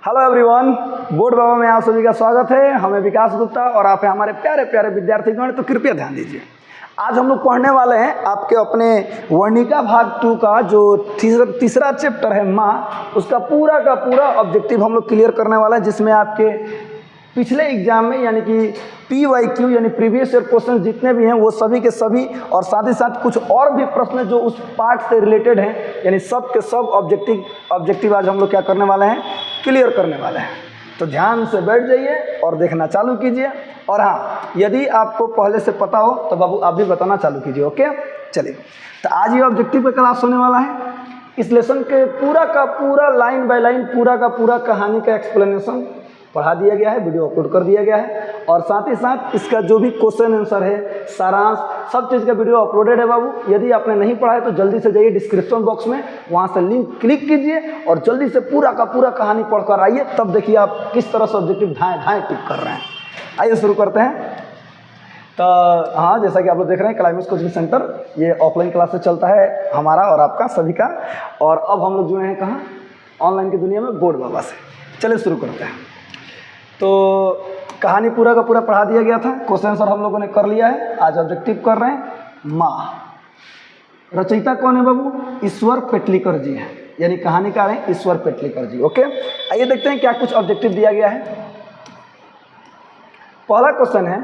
Hello everyone, board बाबा में आप सभी का स्वागत है। हमें विकास गुप्ता और आप हैं हमारे प्यारे प्यारे विद्यार्थीगण। तो कृपया ध्यान दीजिए, आज हम लोग पढ़ने वाले हैं आपके अपने वर्णिका भाग 2 का जो तीसरा चैप्टर है माँ, उसका पूरा का पूरा ऑब्जेक्टिव हम लोग क्लियर करने वाला है, जिसमें आपके पिछले एग्जाम में यानी कि PYQ यानी प्रीवियस ईयर क्वेश्चन जितने भी हैं वो सभी के सभी, और साथ ही साथ कुछ और भी प्रश्न जो उस पार्ट से रिलेटेड हैं, यानी सब के सब ऑब्जेक्टिव आज हम लोग क्या करने वाले हैं, क्लियर करने वाले हैं। तो ध्यान से बैठ जाइए और देखना चालू कीजिए। और हाँ, यदि आपको पहले से पता हो तो बाबू आप भी बताना चालू कीजिए। ओके, चलिए। तो आज ये ऑब्जेक्टिव का क्लास होने वाला है। इस लेसन के पूरा का पूरा लाइन बाय लाइन पूरा का पूरा कहानी का एक्सप्लेनेशन पढ़ा दिया गया है, वीडियो अपलोड कर दिया गया है, और साथ ही साथ इसका जो भी क्वेश्चन आंसर है, सारांश, सब चीज़ का वीडियो अपलोडेड है बाबू। यदि आपने नहीं पढ़ा है तो जल्दी से जाइए डिस्क्रिप्शन बॉक्स में, वहाँ से लिंक क्लिक कीजिए और जल्दी से पूरा का पूरा कहानी पढ़कर आइए। तब देखिए आप किस तरह से ऑब्जेक्टिव धाएँ टिक कर रहे हैं। आइए शुरू करते हैं। तो हाँ, जैसा कि आप लोग देख रहे हैं, क्लाइमेक्स कोचिंग सेंटर ये ऑफलाइन क्लास से चलता है हमारा और आपका सभी का। और अब हम लोग जुड़े हैं कहाँ, ऑनलाइन की दुनिया में, बोर्ड बाबा से। चलिए शुरू करते हैं। तो कहानी पूरा का पूरा पढ़ा दिया गया था, क्वेश्चन आंसर हम लोगों ने कर लिया है। आज ऑब्जेक्टिव कर रहे हैं माँ। रचयिता कौन है बाबू? ईश्वर पेटलीकर जी हैं, यानी कहानीकार हैं ईश्वर पेटलीकर जी। ओके, आइए देखते हैं क्या कुछ ऑब्जेक्टिव दिया गया है। पहला क्वेश्चन है,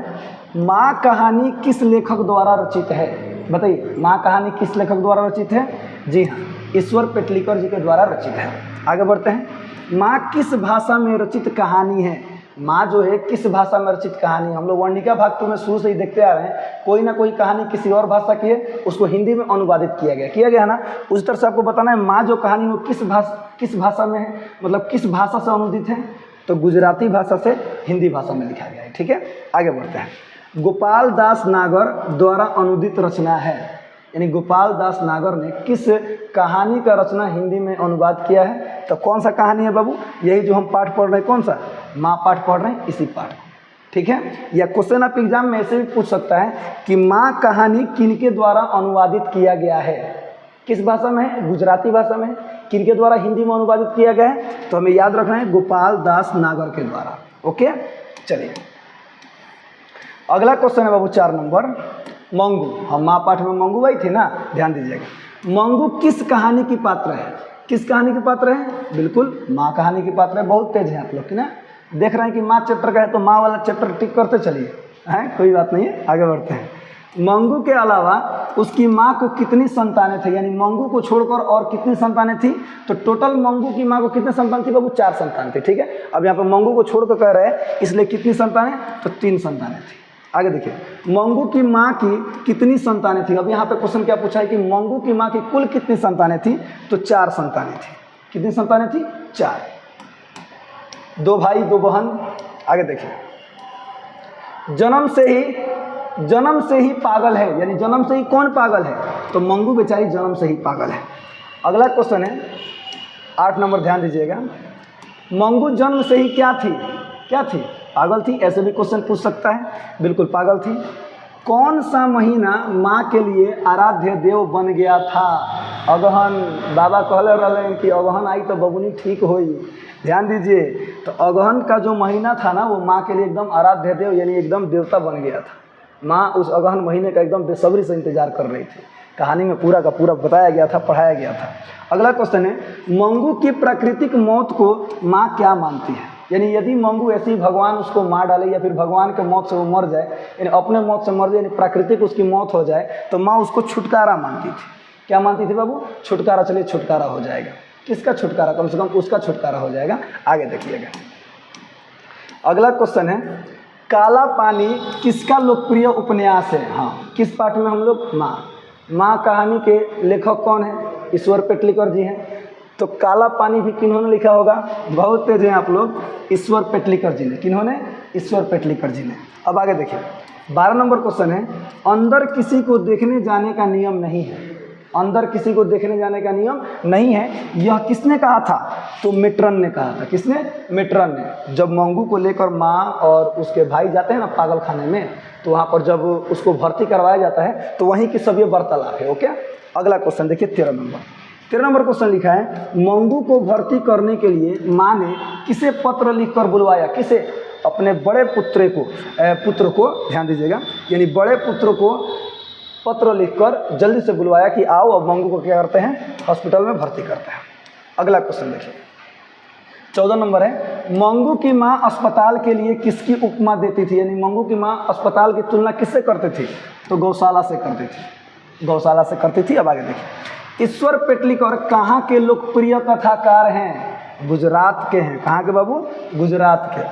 माँ कहानी किस लेखक द्वारा रचित है? बताइए, माँ कहानी किस लेखक द्वारा रचित है? जी हाँ, ईश्वर पेटलीकर जी के द्वारा रचित है। आगे बढ़ते हैं। माँ किस भाषा में रचित कहानी है? माँ जो है किस भाषा में रचित कहानी? हम लोग वर्णिका भाग 2 में शुरू से ही देखते आ रहे हैं, कोई ना कोई कहानी किसी और भाषा की है, उसको हिंदी में अनुवादित किया गया है ना। उस तरह से आपको बताना है माँ जो कहानी वो किस भाषा में है, मतलब किस भाषा से अनुदित है। तो गुजराती भाषा से हिंदी भाषा में लिखा गया है। ठीक है, आगे बढ़ते हैं। गोपाल दास नागर द्वारा अनुदित रचना है, यानी गोपाल दास नागर ने किस कहानी का रचना हिंदी में अनुवाद किया है? तो कौन सा कहानी है बाबू? यही जो हम पाठ पढ़ रहे हैं, कौन सा माँ पाठ पढ़ रहे हैं, इसी पाठ को। ठीक है, या क्वेश्चन आप एग्जाम में ऐसे भी पूछ सकता है कि माँ कहानी किनके द्वारा अनुवादित किया गया है? किस भाषा में है? गुजराती भाषा में है। किनके द्वारा हिंदी में अनुवादित किया गया है? तो हमें याद रखना है गोपाल दास नागर के द्वारा। ओके, चलिए अगला क्वेश्चन है बाबू 4 नंबर, मंगू। हम माँ पाठ में मंगू आई थी ना, ध्यान दीजिएगा। मंगू किस कहानी की पात्र है? किस कहानी की पात्र है? बिल्कुल माँ कहानी की पात्र है। बहुत तेज है आप लोग की ना, देख रहे हैं कि माँ चैप्टर का है तो माँ वाला चैप्टर टिक करते चलिए, हैं, कोई बात नहीं है। आगे बढ़ते हैं। मंगू के अलावा उसकी माँ को कितनी संतानें थे? यानी मंगू को छोड़कर और कितनी संतानें थी? तो टोटल मंगू की माँ को कितने संतान थी बाबू? 4 संतान थे। ठीक है, अब यहाँ पर मंगू को छोड़कर कह रहे हैं, इसलिए कितनी संतानें? तो 3 संतानें थी। आगे देखिए, मंगू की माँ की कितनी संतानें थी? अब यहाँ पे क्वेश्चन क्या पूछा है कि मंगू की माँ की कुल कितनी संतानें थी? तो 4 संतानें थी। कितनी संतानें थी? 4, 2 भाई 2 बहन। आगे देखिए, जन्म से ही पागल है, यानी जन्म से ही कौन पागल है? तो मंगू बेचारी जन्म से ही पागल है। अगला क्वेश्चन है 8 नंबर, ध्यान दीजिएगा। मंगू जन्म से ही क्या थी? पागल थी। ऐसे भी क्वेश्चन पूछ सकता है, बिल्कुल पागल थी। कौन सा महीना माँ के लिए आराध्य देव बन गया था? अगहन। बाबा कहले रहे कि अगहन आई तो बबुनी ठीक होई। ध्यान दीजिए, तो अगहन का जो महीना था ना, वो माँ के लिए एकदम आराध्य देव यानी एकदम देवता बन गया था। माँ उस अगहन महीने का एकदम बेसब्री से इंतजार कर रही थी। कहानी में पूरा का पूरा बताया गया था, पढ़ाया गया था। अगला क्वेश्चन है, मंगू की प्राकृतिक मौत को माँ क्या मानती है? यानी यदि मंगू ऐसे ही भगवान उसको मार डाले या फिर भगवान के मौत से वो मर जाए, यानी अपने मौत से मर जाए, यानी प्राकृतिक उसकी मौत हो जाए, तो माँ उसको छुटकारा मानती थी। क्या मानती थी बाबू? छुटकारा। चलिए, छुटकारा हो जाएगा। किसका छुटकारा? कम से कम उसका छुटकारा हो जाएगा। आगे देखिएगा। अगला क्वेश्चन है, काला पानी किसका लोकप्रिय उपन्यास है? हाँ, किस पाठ में हम लोग? माँ कहानी के लेखक कौन है? ईश्वर पेटलीकर जी हैं। तो काला पानी भी किन्होंने लिखा होगा? बहुत तेज हैं आप लोग, ईश्वर पेटलीकर जी ने। किन्होंने? ईश्वर पेटलीकर जी ने। अब आगे देखिए, 12 नंबर क्वेश्चन है, अंदर किसी को देखने जाने का नियम नहीं है। अंदर किसी को देखने जाने का नियम नहीं है, यह किसने कहा था? तो मेट्रन ने कहा था। किसने? मेट्रन ने। जब मंगू को लेकर माँ और उसके भाई जाते हैं ना पागल खाने में, तो वहाँ पर जब उसको भर्ती करवाया जाता है तो वहीं की सब ये वार्तालाप है। ओके, अगला क्वेश्चन देखिए 13 नंबर। 13 नंबर क्वेश्चन लिखा है, मंगू को भर्ती करने के लिए माँ ने किसे पत्र लिखकर बुलवाया? किसे? अपने बड़े पुत्र को ध्यान दीजिएगा, यानी बड़े पुत्र को पत्र लिखकर जल्दी से बुलवाया कि आओ अब मंगू को क्या करते हैं, हॉस्पिटल में भर्ती करते हैं। अगला क्वेश्चन देखिए, 14 नंबर है, मंगू की माँ अस्पताल के लिए किसकी उपमा देती थी? यानी मंगू की माँ अस्पताल की तुलना किससे करती थी? तो गौशाला से करती थी, गौशाला से करती थी। अब आगे देखिए, ईश्वर पेटलीकर कहाँ के लोकप्रिय कथाकार हैं? गुजरात के हैं। कहाँ के बाबू? गुजरात के।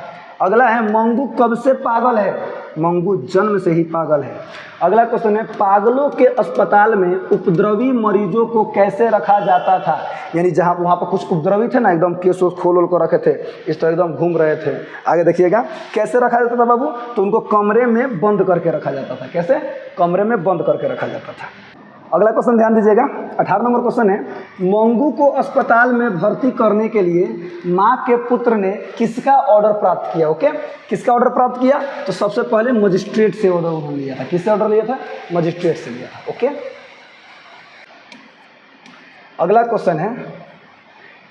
अगला है, मंगू कब से पागल है? मंगू जन्म से ही पागल है। अगला क्वेश्चन है, पागलों के अस्पताल में उपद्रवी मरीजों को कैसे रखा जाता था? यानी जहाँ वहाँ पर कुछ उपद्रवी थे ना, एकदम केस खोल को रखे थे, इस तरह एकदम घूम रहे थे। आगे देखिएगा, कैसे रखा जाता था बाबू? तो उनको कमरे में बंद करके रखा जाता था। कैसे? कमरे में बंद करके रखा जाता था। अगला क्वेश्चन ध्यान दीजिएगा, 18 नंबर क्वेश्चन है, मंगू को अस्पताल में भर्ती करने के लिए माँ के पुत्र ने किसका ऑर्डर प्राप्त किया? ओके, किसका ऑर्डर प्राप्त किया? तो सबसे पहले मजिस्ट्रेट से ऑर्डर उन्होंने लिया था। किससे ऑर्डर लिया था? मजिस्ट्रेट से लिया था। ओके, अगला क्वेश्चन है,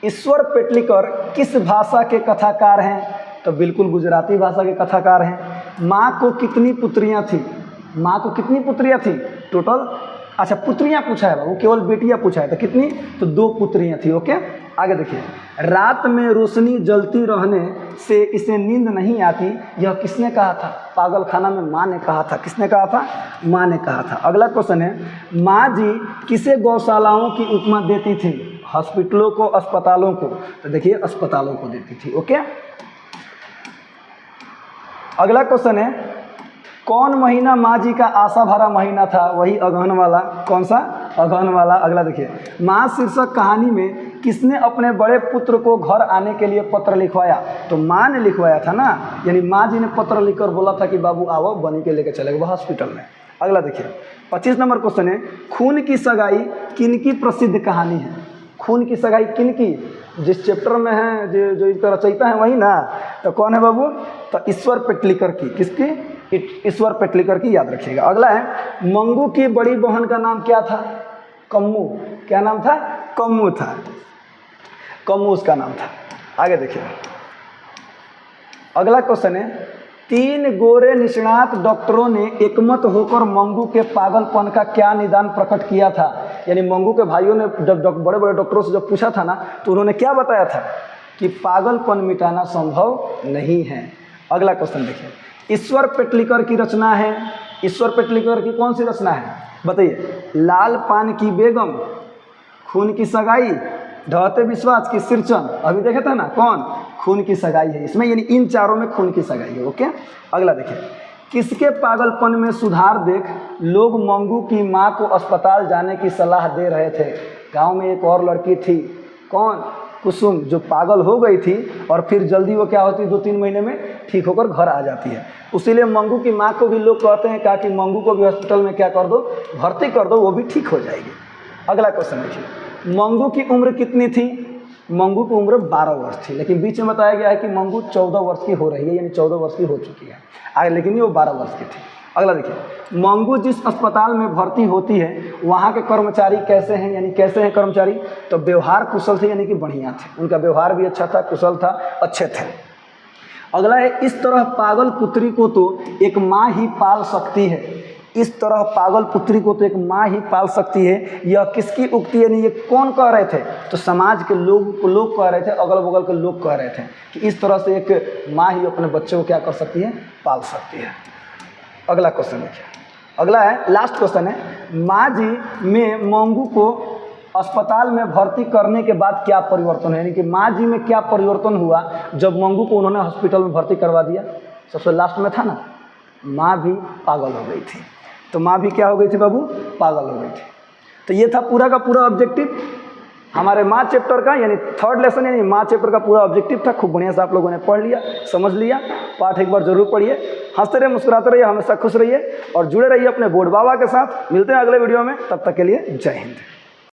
ईश्वर पेटलीकर किस भाषा के कथाकार हैं? तो बिल्कुल गुजराती भाषा के कथाकार हैं। माँ को कितनी पुत्रियाँ थी? माँ को कितनी पुत्रियाँ थी टोटल? अच्छा, पुत्रियाँ पूछा है वो, केवल बेटियाँ पूछा है। तो कितनी? तो 2 पुत्रियाँ थी। ओके, आगे देखिए, रात में रोशनी जलती रहने से इसे नींद नहीं आती, यह किसने कहा था? पागल खाना में माँ ने कहा था। किसने कहा था? माँ ने कहा था। अगला क्वेश्चन है, माँ जी किसे गौशालाओं की उपमा देती थी? हॉस्पिटलों को, अस्पतालों को? तो देखिए, अस्पतालों को देती थी। ओके, अगला क्वेश्चन है, कौन महीना माँ जी का आशा भरा महीना था? वही अगहन वाला। कौन सा? अगहन वाला। अगला देखिए, माँ शीर्षक कहानी में किसने अपने बड़े पुत्र को घर आने के लिए पत्र लिखवाया? तो माँ ने लिखवाया था ना, यानी माँ जी ने पत्र लिखकर बोला था कि बाबू आओ, बनी के लेके चले गए हॉस्पिटल में। अगला देखिए, 25 नंबर क्वेश्चन है, खून की सगाई किनकी प्रसिद्ध कहानी है? खून की सगाई किनकी? जिस चैप्टर में है, जो इसका रचयिता है वही ना। तो कौन है बाबू? तो ईश्वर पेटलीकर की। किसकी? ईश्वर पेटलीकर की, याद रखिएगा। अगला है, मंगू की बड़ी बहन का नाम क्या था? कम्मू। क्या नाम था? कम्मू था। कम्मू उसका नाम था। आगे देखिए, अगला क्वेश्चन है, 3 गोरे निष्णात डॉक्टरों ने एकमत होकर मंगू के पागलपन का क्या निदान प्रकट किया था? यानी मंगू के भाइयों ने जब बड़े बड़े डॉक्टरों से जब पूछा था ना, तो उन्होंने क्या बताया था? कि पागलपन मिटाना संभव नहीं है। अगला क्वेश्चन देखिए, ईश्वर पेटलीकर की रचना है। ईश्वर पेटलीकर की कौन सी रचना है बताइए? लाल पान की बेगम, खून की सगाई, ढहते विश्वास की सिरचन। अभी देखे थे ना, कौन? खून की सगाई है इसमें, यानी इन चारों में खून की सगाई है। ओके, अगला देखिए, किसके पागलपन में सुधार देख लोग मंगू की माँ को अस्पताल जाने की सलाह दे रहे थे? गांव में एक और लड़की थी, कौन? कुसुम, जो पागल हो गई थी और फिर जल्दी वो क्या होती, 2-3 महीने में ठीक होकर घर आ जाती है। उसीलिए मंगू की माँ को भी लोग कहते हैं कि मंगू को भी हॉस्पिटल में क्या कर दो, भर्ती कर दो, वो भी ठीक हो जाएगी। अगला क्वेश्चन देखिए, मंगू की उम्र कितनी थी? मंगू की उम्र 12 वर्ष थी, लेकिन बीच में बताया गया है कि मंगू 14 वर्ष की हो रही है, यानी 14 वर्ष की हो चुकी है आगे, लेकिन ये वो 12 वर्ष की थी। अगला देखिए, मंगू जिस अस्पताल में भर्ती होती है वहाँ के कर्मचारी कैसे हैं? यानी कैसे हैं कर्मचारी? तो व्यवहार कुशल थे, यानी कि बढ़िया थे, उनका व्यवहार भी अच्छा था, कुशल था, अच्छे थे। अगला है, इस तरह पागल पुत्री को तो एक माँ ही पाल सकती है। इस तरह पागल पुत्री को तो एक माँ ही पाल सकती है, यह किसकी उक्ति है? ये कौन कह रहे थे? तो समाज के लोग कह रहे थे, अगल बगल के लोग कह रहे थे कि इस तरह से एक माँ ही अपने बच्चे को क्या कर सकती है? पाल सकती है। अगला क्वेश्चन देखिए, अगला है लास्ट क्वेश्चन है, माँ जी में मंगू को अस्पताल में भर्ती करने के बाद क्या परिवर्तन है? यानी कि माँ जी में क्या परिवर्तन हुआ जब मंगू को उन्होंने हॉस्पिटल में भर्ती करवा दिया? सबसे लास्ट में था ना, माँ भी पागल हो गई थी। तो माँ भी क्या हो गई थी बाबू? पागल हो गई थी। तो ये था पूरा का पूरा ऑब्जेक्टिव हमारे माँ चैप्टर का, यानी 3rd लेसन, यानी माँ चैप्टर का पूरा ऑब्जेक्टिव था। खूब बढ़िया से आप लोगों ने पढ़ लिया, समझ लिया। पाठ एक बार जरूर पढ़िए, हंसते रहिए, मुस्कुराते रहिए, हमेशा खुश रहिए और जुड़े रहिए अपने बोर्ड बाबा के साथ। मिलते हैं अगले वीडियो में, तब तक के लिए जय हिंद।